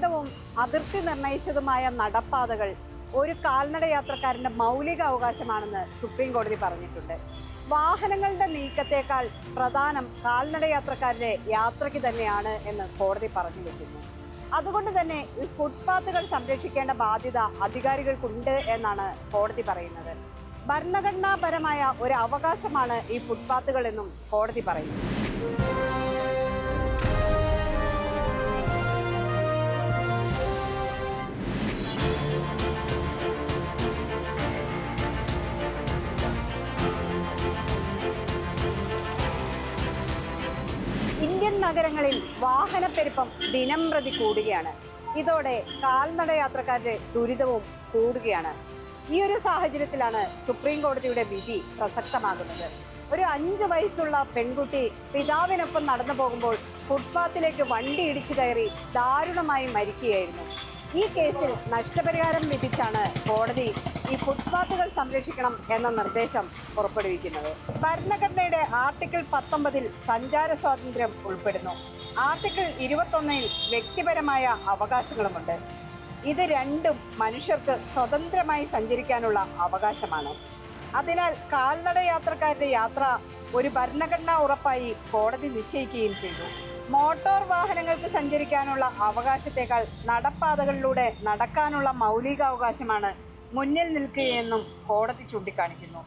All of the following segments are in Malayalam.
സുരക്ഷിതവും അതിർത്തി നിർണയിച്ചതുമായ നടപ്പാതകൾ ഒരു കാൽനട യാത്രക്കാരന്റെ മൗലിക അവകാശമാണെന്ന് സുപ്രീം കോടതി പറഞ്ഞിട്ടുണ്ട്. വാഹനങ്ങളുടെ നീക്കത്തേക്കാൾ പ്രധാനം കാൽനട യാത്രക്കാരുടെ യാത്രയ്ക്ക് തന്നെയാണ് എന്ന് കോടതി പറഞ്ഞു വെക്കുന്നു. അതുകൊണ്ട് തന്നെ ഈ ഫുട്പാത്തുകൾ സംരക്ഷിക്കേണ്ട ബാധ്യത അധികാരികൾക്കുണ്ട് എന്നാണ് കോടതി പറയുന്നത്. ഭരണഘടനാപരമായ ഒരു അവകാശമാണ് ഈ ഫുട്പാത്തുകൾ എന്നും കോടതി പറയുന്നു. ഇന്ത്യൻ നഗരങ്ങളിൽ വാഹനപ്പെരുപ്പം ദിനം പ്രതി കൂടുകയാണ്. ഇതോടെ കാൽനട യാത്രക്കാരുടെ ദുരിതവും കൂടുകയാണ്. ഈ ഒരു സാഹചര്യത്തിലാണ് സുപ്രീം കോടതിയുടെ വിധി പ്രസക്തമാകുന്നത്. ഒരു 5 വയസ്സുള്ള പെൺകുട്ടി പിതാവിനൊപ്പം നടന്നു പോകുമ്പോൾ ഫുട്പാത്തിലേക്ക് വണ്ടി ഇടിച്ചു കയറി ദാരുണമായി മരിക്കുകയായിരുന്നു. ഈ കേസിൽ നഷ്ടപരിഹാരം വിധിച്ചാണ് കോടതി ഈ ഫുട്പാത്തുകൾ സംരക്ഷിക്കണം എന്ന നിർദ്ദേശം പുറപ്പെടുവിക്കുന്നത്. ഭരണഘടനയുടെ ആർട്ടിക്കിൾ 19 സഞ്ചാര സ്വാതന്ത്ര്യം ഉൾപ്പെടുന്നു. ആർട്ടിക്കിൾ 21 വ്യക്തിപരമായ അവകാശങ്ങളുമുണ്ട്. ഇത് രണ്ടും മനുഷ്യർക്ക് സ്വതന്ത്രമായി സഞ്ചരിക്കാനുള്ള അവകാശമാണ്. അതിനാൽ കാൽനട യാത്രക്കാരുടെ യാത്ര ഒരു ഭരണഘടനാ ഉറപ്പായി കോടതി നിശ്ചയിക്കുകയും ചെയ്തു. മോട്ടോർ വാഹനങ്ങൾക്ക് സഞ്ചരിക്കാനുള്ള അവകാശത്തേക്കാൾ നടപ്പാതകളിലൂടെ നടക്കാനുള്ള മൗലികാവകാശമാണ് മുന്നിൽ നിൽക്കുകയെന്നും കോടതി ചൂണ്ടിക്കാണിക്കുന്നു.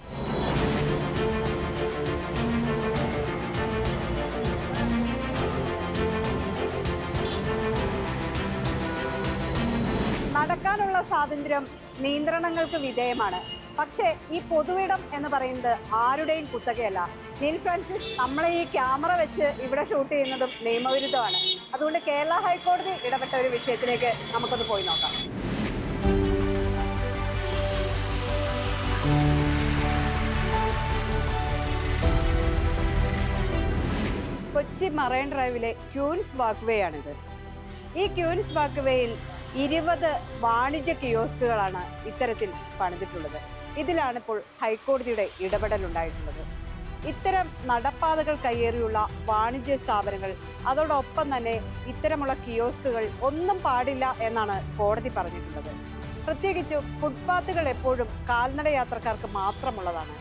നടക്കാനുള്ള സ്വാതന്ത്ര്യം നിയന്ത്രണങ്ങൾക്ക് വിധേയമാണ്. പക്ഷേ ഈ പൊതുവിടം എന്ന് പറയുന്നത് ആരുടെയും കുത്തകയല്ല. നീൽ ഫ്രാൻസിസ്, നമ്മളെ ഈ ക്യാമറ വെച്ച് ഇവിടെ ഷൂട്ട് ചെയ്യുന്നതും നിയമവിരുദ്ധമാണ്. അതുകൊണ്ട് കേരള ഹൈക്കോടതി ഇടപെട്ട ഒരു വിഷയത്തിലേക്ക് നമുക്കൊന്ന് പോയി നോക്കാം. കൊച്ചി മറൈൻ ഡ്രൈവിലെ ക്യൂൻസ് വാക്ക് വേ ആണിത്. ഈ ക്യൂൻസ് വാക്ക് വേയിൽ 20 വാണിജ്യ കിയോസ്കുകളാണ് ഇത്തരത്തിൽ പണിതിട്ടുള്ളത്. ഇതിലാണിപ്പോൾ ഹൈക്കോടതിയുടെ ഇടപെടലുണ്ടായിട്ടുള്ളത്. ഇത്തരം നടപ്പാതകൾ കയ്യേറിയുള്ള വാണിജ്യ സ്ഥാപനങ്ങൾ, അതോടൊപ്പം തന്നെ ഇത്തരമുള്ള കിയോസ്കുകൾ ഒന്നും പാടില്ല എന്നാണ് കോടതി പറഞ്ഞിട്ടുള്ളത്. പ്രത്യേകിച്ച് ഫുട്പാത്തുകൾ എപ്പോഴും കാൽനട യാത്രക്കാർക്ക് മാത്രമുള്ളതാണ്.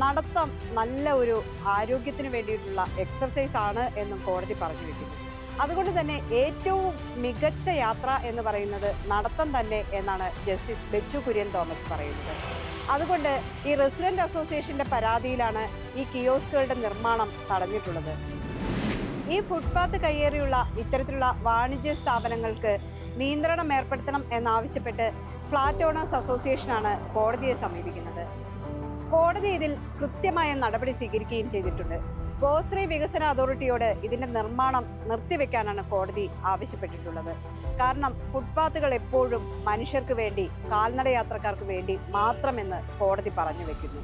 നടത്തം നല്ല ഒരു ആരോഗ്യത്തിന് വേണ്ടിയിട്ടുള്ള എക്സർസൈസ് ആണ് എന്നും കോടതി പറഞ്ഞു വെക്കുന്നു. അതുകൊണ്ട് തന്നെ ഏറ്റവും മികച്ച യാത്ര എന്ന് പറയുന്നത് നടത്തം തന്നെ എന്നാണ് ജസ്റ്റിസ് ബെച്ചു കുര്യൻ തോമസ് പറയുന്നത്. അതുകൊണ്ട് ഈ റെസിഡന്റ് അസോസിയേഷന്റെ പരാതിയിലാണ് ഈ കിയോസ്കുകളുടെ നിർമ്മാണം തടഞ്ഞിട്ടുള്ളത്. ഈ ഫുട്പാത്ത് കയ്യേറിയുള്ള ഇത്തരത്തിലുള്ള വാണിജ്യ സ്ഥാപനങ്ങൾക്ക് നിയന്ത്രണം ഏർപ്പെടുത്തണം എന്നാവശ്യപ്പെട്ട് ഫ്ലാറ്റ് ഓണേഴ്സ് അസോസിയേഷനാണ് കോടതിയെ സമീപിക്കുന്നത്. കോടതി ഇതിൽ കൃത്യമായ നടപടി സ്വീകരിക്കുകയും ചെയ്തിട്ടുണ്ട്. ഗോശ്രീ വികസന അതോറിറ്റിയോട് ഇതിന്റെ നിർമ്മാണം നിർത്തിവെക്കാനാണ് കോടതി ആവശ്യപ്പെട്ടിട്ടുള്ളത്. കാരണം ഫുട്പാത്തുകൾ എപ്പോഴും മനുഷ്യർക്ക് വേണ്ടി, കാൽനട യാത്രക്കാർക്ക് വേണ്ടി മാത്രമെന്ന് കോടതി പറഞ്ഞു വെക്കുന്നു.